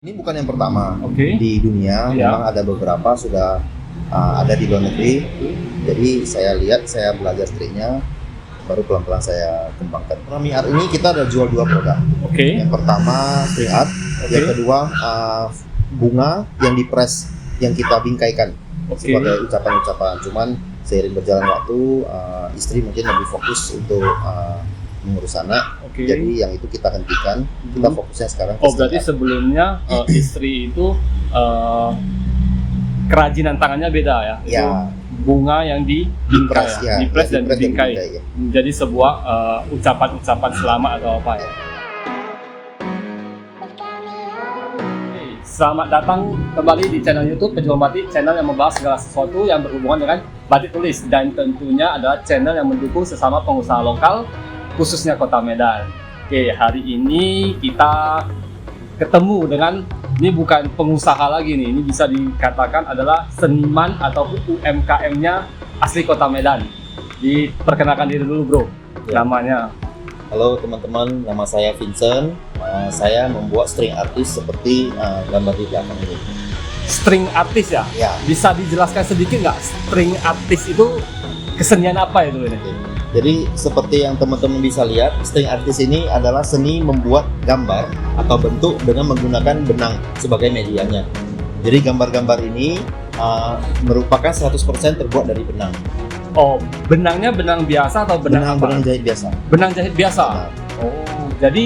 Ini bukan yang pertama Di dunia, memang ada beberapa sudah ada di luar negeri. Jadi saya lihat, saya belajar striknya, baru pelan-pelan saya kembangkan. Rami Art ini kita ada jual dua produk. Yang pertama string art, yang kedua bunga yang dipres, yang kita bingkaikan sebagai ucapan-ucapan. Cuman seiring berjalan waktu, istri mungkin lebih fokus untuk mengurus anak. Jadi yang itu kita hentikan, kita fokusnya sekarang ke berarti sebelumnya istri itu kerajinan tangannya beda ya? Ya. Bunga yang dibingkai, dipres dan dibingkai. Ya. Menjadi sebuah ucapan-ucapan selamat atau apa ya? Selamat datang kembali di channel YouTube Pejuang Batik, channel yang membahas segala sesuatu yang berhubungan dengan batik tulis, dan tentunya adalah channel yang mendukung sesama pengusaha lokal, khususnya Kota Medan. Hari ini kita ketemu dengan, ini bukan pengusaha lagi nih, ini bisa dikatakan adalah seniman ataupun UMKM-nya asli Kota Medan. Diperkenalkan diri dulu bro, namanya. Halo teman-teman, nama saya Vincent. Saya membuat string artis seperti gambar di belakang ini. String artis ya? Ya. Bisa dijelaskan sedikit nggak, string artis itu kesenian apa itu ini? Jadi seperti yang teman-teman bisa lihat, string artis ini adalah seni membuat gambar atau bentuk dengan menggunakan benang sebagai medianya. Jadi gambar-gambar ini merupakan 100% terbuat dari benang. Oh, benangnya benang biasa atau benang apa? Benang jahit biasa. Benang jahit biasa. Benar. Oh, jadi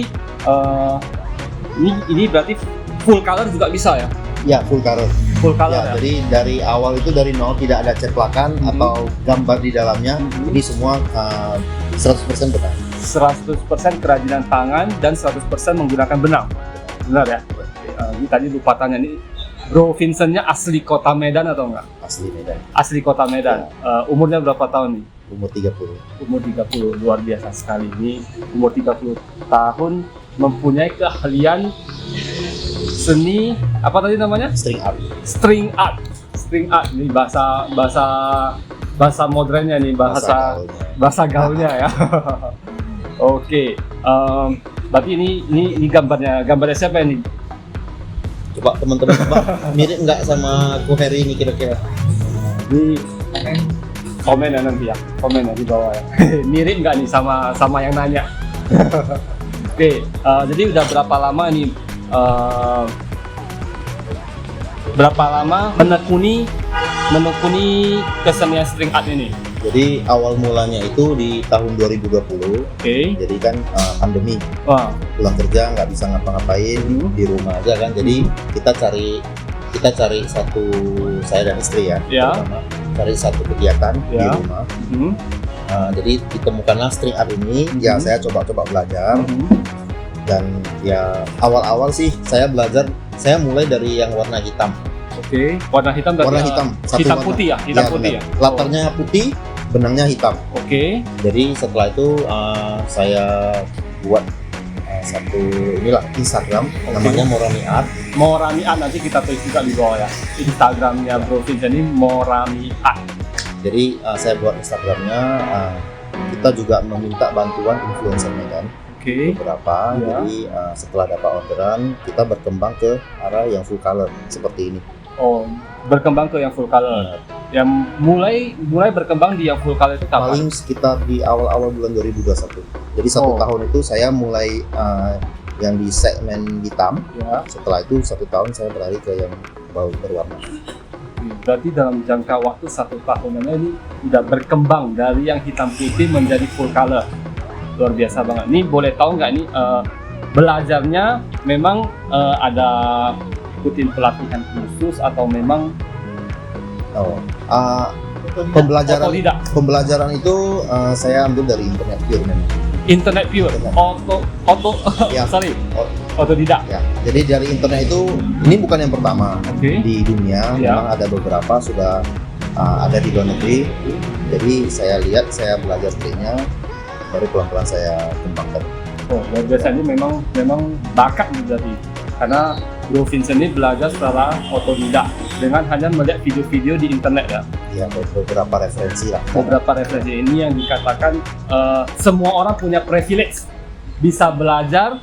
ini berarti full color juga bisa ya? Ya, full color. Full color ya. Jadi dari awal itu dari nol, tidak ada ceplakan atau gambar di dalamnya. Ini semua 100% benang. 100% kerajinan tangan dan 100% menggunakan benang. Benar ya? Ini tadi lupa tanya nih, Bro Vincent-nya asli Kota Medan atau enggak? Asli Medan. Asli Kota Medan. Umurnya berapa tahun nih? Umur 30. Umur 30, luar biasa sekali. Ini umur 30 tahun mempunyai keahlian seni apa tadi namanya? String art. String art. String art ini bahasa modernnya nih, bahasa gaulnya ya. Oke. Berarti ini gambarnya siapa ini? Coba teman-teman mirip nggak sama Koheri ini kira-kira? Di komen ya nanti ya, komen ya di bawah ya. Mirip nggak nih sama yang nanya? Oke, jadi udah berapa lama nih? Berapa lama menekuni kesenian string art ini? Jadi awal mulanya itu di tahun 2020. Jadi kan pandemi. Pulang kerja nggak bisa ngapa-ngapain, di rumah aja kan. Jadi kita cari satu, saya dan istri ya. Cari satu kegiatan di rumah. Jadi ditemukanlah string art ini. Ya saya coba belajar. Dan ya awal-awal sih saya belajar, saya mulai dari yang warna hitam. Warna hitam berarti warna hitam. Hitam putih ya? Hitam putih ya? Latarnya putih, benangnya hitam. Jadi setelah itu saya buat satu Instagram, namanya Morami Art. Morami Art, nanti kita tulis juga di bawah ya. Instagramnya Bro Vincent ini Morami Art. Jadi saya buat Instagramnya, kita juga meminta bantuan influencer Medan. Beberapa. Jadi setelah dapat orderan, kita berkembang ke arah yang full color seperti ini. Berkembang ke yang full color. Yang mulai berkembang di yang full color itu kapan? Paling sekitar di awal-awal bulan 2021. Jadi satu tahun itu saya mulai yang di segmen hitam. Setelah itu 1 tahun saya beralih ke yang berwarna. Berarti dalam jangka waktu 1 tahunannya ini udah berkembang dari yang hitam putih menjadi full color. Luar biasa banget. Ini boleh tahu nggak ini belajarnya memang ada ikutin pelatihan khusus atau memang pembelajaran itu saya ambil dari internet pure memang. Internet pure, otodidak. Ya, jadi dari internet itu, ini bukan yang pertama. Di dunia memang ada beberapa sudah ada di luar negeri. Jadi saya lihat, saya belajar striknya, baru pelan-pelan saya kembangkan. Biasanya memang bakat berarti, karena Bro Vincent ini belajar secara otodidak dengan hanya melihat video-video di internet ya. Iya, beberapa referensi lah. Beberapa referensi ini yang dikatakan semua orang punya privilege bisa belajar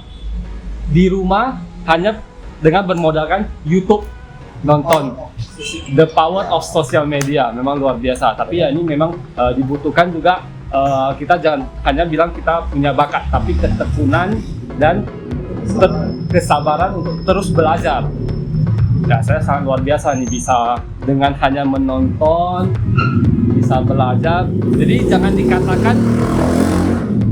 di rumah hanya dengan bermodalkan YouTube nonton. The power of social media memang luar biasa. Tapi ya ini memang dibutuhkan juga kita jangan hanya bilang kita punya bakat, tapi ketekunan dan kesabaran untuk terus belajar. Ya, saya sangat luar biasa nih bisa dengan hanya menonton bisa belajar. Jadi jangan dikatakan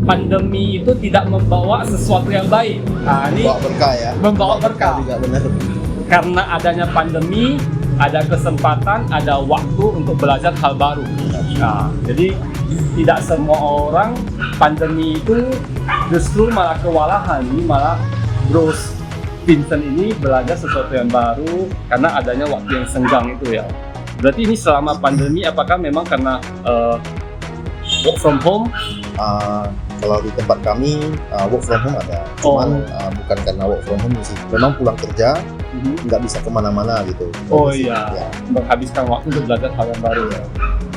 pandemi itu tidak membawa sesuatu yang baik. Nah, ini Membawa berkah ya. Membawa berkah. juga benar. Karena adanya pandemi, ada kesempatan, ada waktu untuk belajar hal baru. Nah, jadi tidak semua orang pandemi itu justru malah kewalahan, ini malah Bro Vincent ini belajar sesuatu yang baru karena adanya waktu yang senggang itu ya. Berarti ini selama pandemi apakah memang karena work from home? Kalau di tempat kami work from home ada, cuman bukan karena work from home sih. Memang pulang kerja nggak bisa kemana-mana gitu. Oh iya, menghabiskan waktu untuk belajar hal yang baru ya.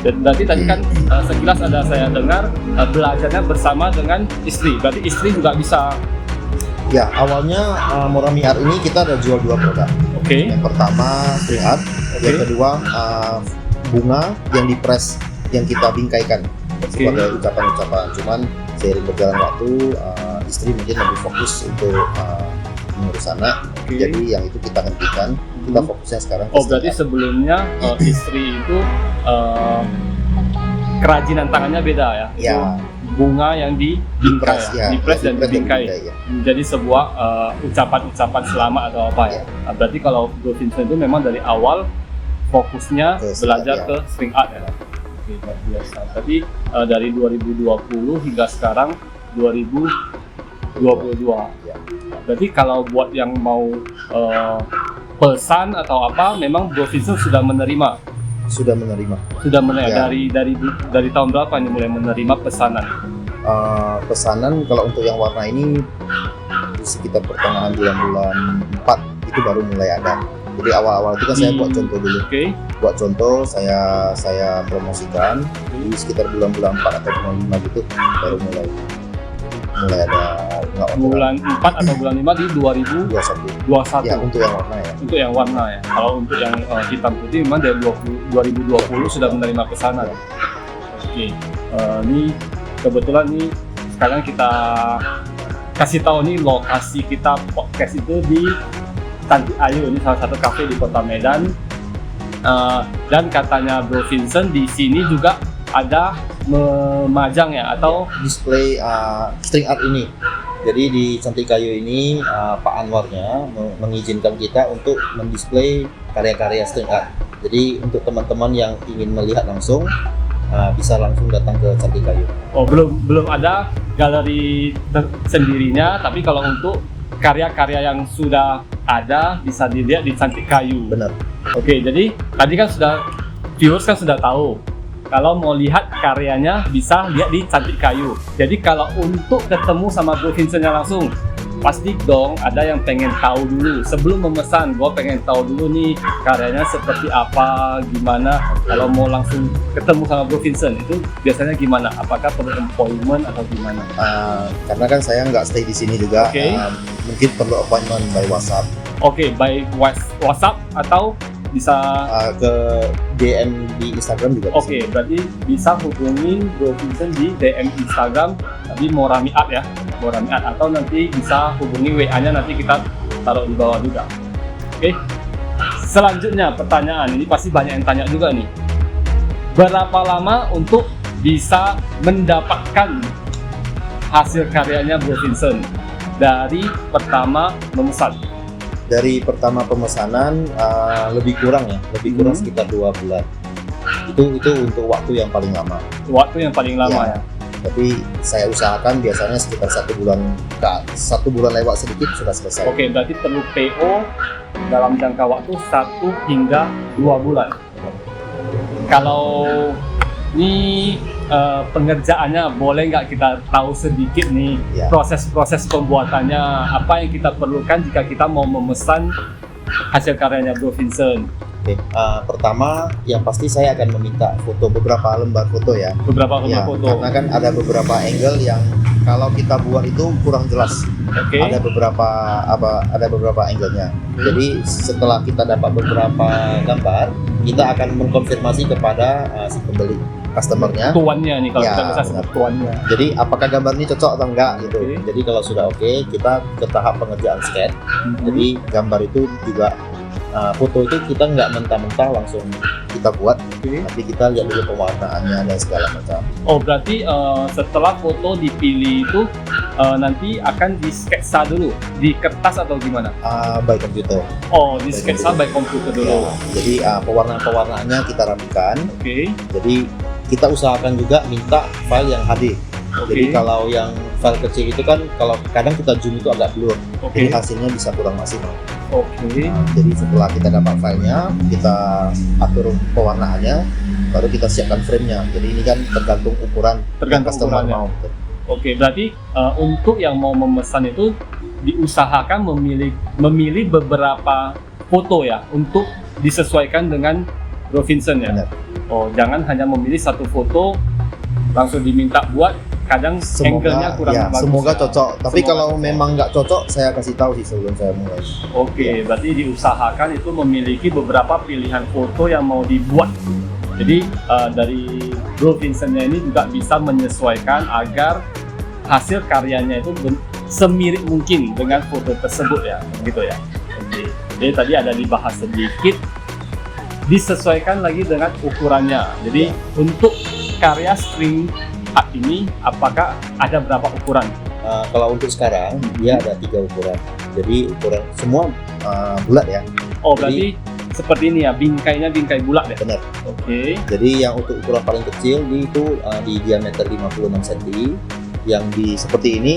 Dan berarti tadi kan sekilas ada saya dengar belajarnya bersama dengan istri. Berarti istri juga bisa. Ya, awalnya Morami Art ini kita ada jual 2 produk. Oke. Yang pertama string art, yang kedua bunga yang dipres, yang kita bingkaikan sebagai ucapan-ucapan. Cuman seiring berjalan waktu, istri mungkin lebih fokus untuk mengurus anak. Jadi yang itu kita hentikan. Kita fokusnya sekarang ke berarti sebelumnya istri itu kerajinan tangannya beda ya? Ya. Bunga yang dipres dan dibingkai. Ya. Menjadi sebuah ucapan-ucapan selamat atau apa ya? Nah, berarti kalau Bro Vincent itu memang dari awal fokusnya belajar ke string art ya? Oke, luar biasa. Berarti dari 2020 hingga sekarang 2022. Ya. Berarti kalau buat yang mau pesan atau apa, memang Bro Vincent sudah menerima. Sudah menerima. Ya. Dari tahun berapa nih mulai menerima pesanan? Pesanan kalau untuk yang warna ini di sekitar pertengahan bulan 4 itu baru mulai ada. Jadi awal-awal itu kan saya buat contoh dulu. Buat contoh saya promosikan di sekitar bulan 4 atau bulan 5 gitu baru mulai ada bulan 4 atau bulan 5 di 2021. Ya, untuk yang warna ya. Untuk yang warna ya. Kalau untuk yang hitam putih memang dari 2020 sudah menerima pesanan. Oke. Ini kebetulan nih sekarang kita kasih tahu nih lokasi kita podcast itu di Cantik Ayu, ini salah satu kafe di Kota Medan. Dan katanya Bro Vincent di sini juga ada memajang ya atau display string art ini. Jadi di Cantik Ayu ini Pak Anwarnya mengizinkan kita untuk mendisplay karya-karya string art. Jadi untuk teman-teman yang ingin melihat langsung bisa langsung datang ke Cantik Ayu. Oh, belum ada galeri sendirinya, tapi kalau untuk karya-karya yang sudah ada bisa dilihat di Cantik Kayu. Benar. Oke, jadi tadi kan viewers kan sudah tahu. Kalau mau lihat karyanya bisa lihat di Cantik Kayu. Jadi kalau untuk ketemu sama Bro Vincent-nya langsung, pasti dong ada yang pengen tahu dulu. Sebelum memesan, gue pengen tahu dulu nih karyanya seperti apa, gimana. Kalau mau langsung ketemu sama Bro Vincent, itu biasanya gimana? Apakah perlu appointment atau gimana? Karena kan saya nggak stay di sini juga, mungkin perlu appointment by WhatsApp. Oke, by WhatsApp atau bisa ke DM di Instagram juga. Oke, berarti bisa hubungin Bro Vincent di DM Instagram tadi Morami Art ya, Morami Art, atau nanti bisa hubungi WA-nya, nanti kita taruh di bawah juga. Oke. Selanjutnya pertanyaan ini pasti banyak yang tanya juga nih. Berapa lama untuk bisa mendapatkan hasil karyanya Bro Vincent dari pertama memesan? Dari pertama pemesanan lebih kurang sekitar 2 bulan. Itu untuk waktu yang paling lama. Waktu yang paling lama ya. Tapi saya usahakan biasanya sekitar 1 bulan lewat sedikit sudah selesai. Oke, berarti perlu PO dalam jangka waktu 1 hingga 2 bulan. Kalau ini pengerjaannya boleh nggak kita tahu sedikit nih proses-proses pembuatannya, apa yang kita perlukan jika kita mau memesan hasil karyanya Bro Vincent? Oke, pertama yang pasti saya akan meminta beberapa lembar foto ya. Beberapa lembar foto. Karena kan ada beberapa angle yang kalau kita buat itu kurang jelas. Oke. ada beberapa angle-nya. Jadi setelah kita dapat beberapa gambar, kita akan mengkonfirmasi kepada si pembeli, customer-nya. Tuannya nih kalau Ya, kita bisa sebut tuannya. Jadi apakah gambar ini cocok atau enggak gitu. Oke. Jadi kalau sudah oke, kita ke tahap pengerjaan scan. Jadi gambar itu juga foto itu kita nggak mentah-mentah langsung kita buat, Oke. tapi kita lihat dulu pewarnaannya dan segala macam. Oh berarti setelah foto dipilih itu nanti akan di sketsa dulu di kertas atau gimana? By komputer. Oh di sketsa by komputer dulu. Ya, jadi pewarnaan-pewarnaannya kita rapikan. Oke. Jadi kita usahakan juga minta file yang HD. Jadi kalau yang file kecil itu kan kalau kadang kita zoom itu agak blur, Oke. jadi hasilnya bisa kurang maksimal. Oke. Jadi setelah kita dapat filenya, kita atur pewarnaannya, baru kita siapkan frame-nya. Jadi ini kan tergantung ukuran yang Tergantung customer ukurannya. mau. Oke, berarti untuk yang mau memesan itu diusahakan memilih beberapa foto ya untuk disesuaikan dengan Bro Vincent ya. Benar. Oh, jangan hanya memilih satu foto langsung diminta buat, kadang angle-nya kurang bagus. Semoga ya. cocok. Tapi Semoga kalau cocok. memang nggak cocok, saya kasih tahu sih sebelum saya mulai. Oke, berarti diusahakan itu memiliki beberapa pilihan foto yang mau dibuat. Jadi dari Bro Vincent-nya ini juga bisa menyesuaikan agar hasil karyanya itu semirip mungkin dengan foto tersebut ya, gitu ya. Oke. Jadi tadi ada dibahas sedikit, disesuaikan lagi dengan ukurannya. Jadi untuk karya string art ini, apakah ada berapa ukuran? Kalau untuk sekarang, dia ada 3 ukuran. Jadi ukuran semua bulat ya. Oh, berarti seperti ini ya, bingkainya bingkai bulat ya? Benar. Oke. Jadi yang untuk ukuran paling kecil itu di diameter 56 cm, yang di seperti ini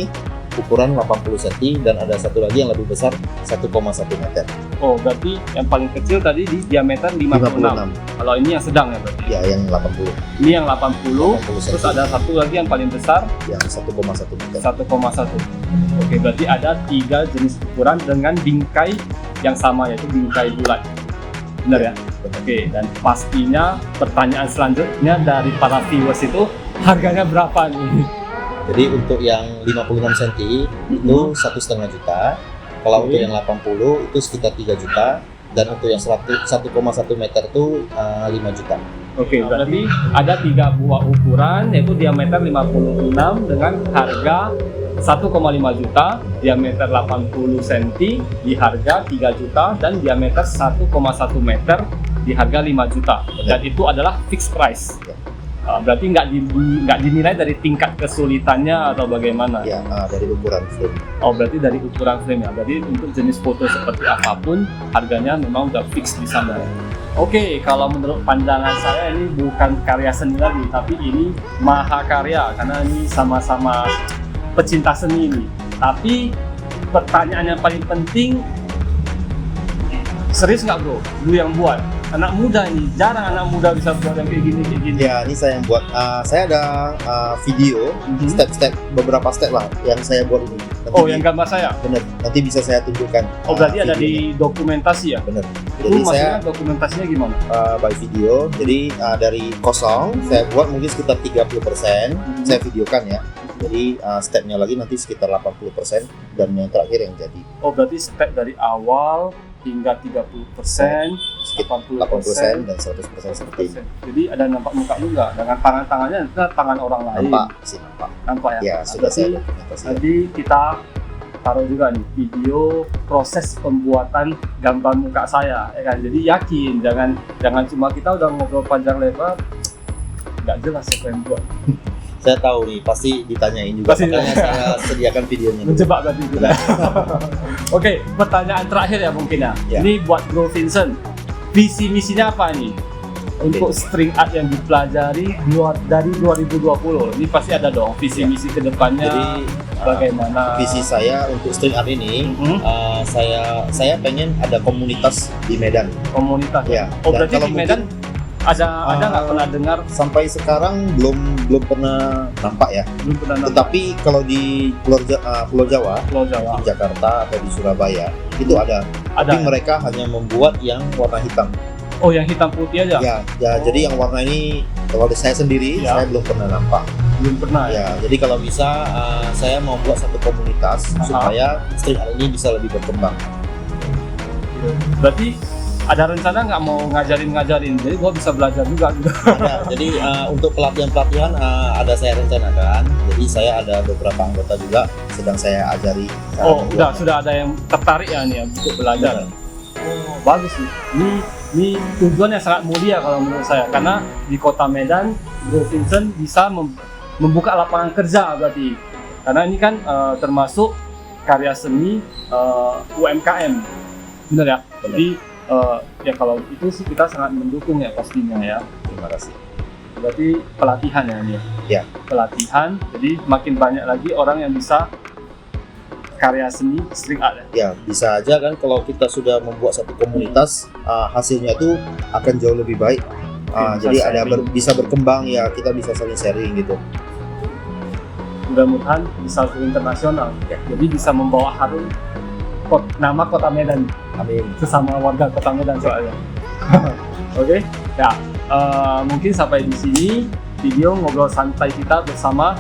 ukuran 80 cm, dan ada satu lagi yang lebih besar 1,1 meter. Oh, berarti yang paling kecil tadi di diameter 56. Kalau ini yang sedang ya berarti? Ya, yang 80. Ini yang 80, 80 terus cm. ada satu lagi yang paling besar Yang 1,1 meter. 1,1. Oke, berarti ada 3 jenis ukuran dengan bingkai yang sama, yaitu bingkai bulat. Benar ya? Benar. Oke, dan pastinya pertanyaan selanjutnya dari para viewers itu harganya berapa nih? Jadi untuk yang 56 cm itu 1,5 juta. Kalau Oke. untuk yang 80 itu sekitar 3 juta. Dan untuk yang 1,1 meter itu 5 juta. Oke, berarti ada 3 buah ukuran, yaitu diameter 56 dengan harga 1,5 juta, diameter 80 cm di harga 3 juta, dan diameter 1,1 meter di harga 5 juta. Dan itu adalah fixed price. Ya. Berarti nggak dinilai dari tingkat kesulitannya atau bagaimana? Ya, dari ukuran frame. Oh, berarti dari ukuran frame ya. Berarti untuk jenis foto seperti apapun, harganya memang udah fix di sana. Oke, kalau menurut pandangan saya ini bukan karya seni lagi, tapi ini mahakarya karena ini sama-sama pecinta seni ini. Tapi pertanyaan yang paling penting, serius nggak bro? Lu yang buat? Anak muda ini, jarang anak muda bisa buat yang kayak gini. Ya, ini saya yang buat. Saya ada video, step-step, beberapa step lah yang saya buat ini. Nanti Oh, yang gambar saya? bener. Nanti bisa saya tunjukkan. Oh, berarti ada videonya. di dokumentasi ya? Bener. Itu Jadi maksudnya saya dokumentasinya gimana? by video. Jadi dari kosong saya buat mungkin sekitar 30%. Saya videokan ya. Jadi stepnya lagi nanti sekitar 80%, dan yang terakhir yang jadi Oh, berarti step dari awal hingga 30%, sekitar 80%, 80% dan 100% seperti ini. Jadi ada nampak muka lu nggak? Dengan tangannya itu tangan orang lain. Nampak sih, nampak. Nampak ya? Ya, sudah Berarti saya dokumentasi. Tadi kita taruh juga nih video proses pembuatan gambar muka saya, ya kan? Jadi yakin, jangan cuma kita udah ngobrol panjang lebar, nggak jelas siapa yang buat. Saya tahu nih, pasti ditanyain juga. Pasti Makanya saya sediakan videonya. Menjebak berarti juga. Oke, pertanyaan terakhir ya mungkin ya. Ya. Ini buat Bro Vincent, visi misinya apa nih untuk string art yang dipelajari dari 2020? Ini pasti ada dong visi misi kedepannya. Jadi bagaimana? visi saya untuk string art ini, Mhm. saya pengen ada komunitas di Medan. Komunitas. Ya. Oh, Dan berarti kalau di Medan ada nggak pernah dengar? Sampai sekarang belum pernah nampak ya. Belum pernah nonton Tetapi kalau di Pulau Jawa, Pulau Jawa. di Jakarta atau di Surabaya itu ada. Tapi Ada. mereka hanya membuat yang warna hitam. Oh, yang hitam putih aja. Ya, Oh. jadi yang warna ini kalau saya sendiri Ya. saya belum pernah nampak. Belum pernah ya. Ya, jadi kalau bisa saya mau buat satu komunitas supaya street art ini bisa lebih berkembang. Berarti ada rencana nggak mau ngajarin, jadi gua bisa belajar juga gitu. Ada. Jadi untuk pelatihan ada saya rencanakan. Jadi saya ada beberapa anggota juga sedang saya ajari. Oh, sudah ada yang tertarik ya nih ya, untuk belajar. Oh, bagus nih. Ini tujuan yang sangat mulia kalau menurut saya, karena di Kota Medan, Bro Vincent bisa membuka lapangan kerja berarti. Karena ini kan termasuk karya seni UMKM, benar ya? Jadi ya kalau itu sih kita sangat mendukung ya pastinya ya. Terima kasih. Berarti pelatihan ya ini. Ya. Pelatihan, jadi makin banyak lagi orang yang bisa karya seni street art ya. Ya, bisa aja kan kalau kita sudah membuat satu komunitas, hasilnya itu akan jauh lebih baik. Jadi bisa berkembang ya, kita bisa saling sharing gitu. Mudah-mudahan bisa ke internasional ya. Jadi bisa membawa harum nama Kota Medan. Amin. Sesama warga Kota Medan soalnya. Oke, ya mungkin sampai di sini video ngobrol santai kita bersama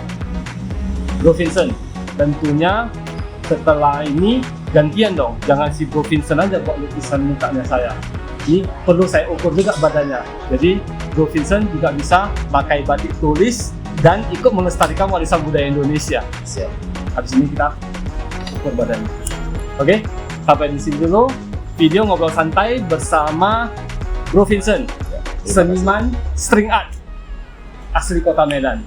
Bro Vincent. Tentunya setelah ini gantian dong, jangan si Bro Vincent aja buat lukisan mukanya saya. Ini perlu saya ukur juga badannya. Jadi Bro Vincent juga bisa pakai batik tulis dan ikut melestarikan warisan budaya Indonesia. Siap. Habis ini kita ukur badannya. Oke, sampai di sini dulu video ngobrol santai bersama Bro Vincent, seniman string art asli Kota Medan.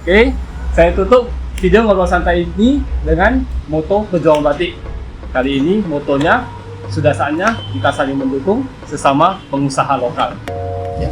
Oke, saya tutup video ngobrol santai ini dengan moto pejuang batik. Kali ini motonya sudah saatnya kita saling mendukung sesama pengusaha lokal. Ya.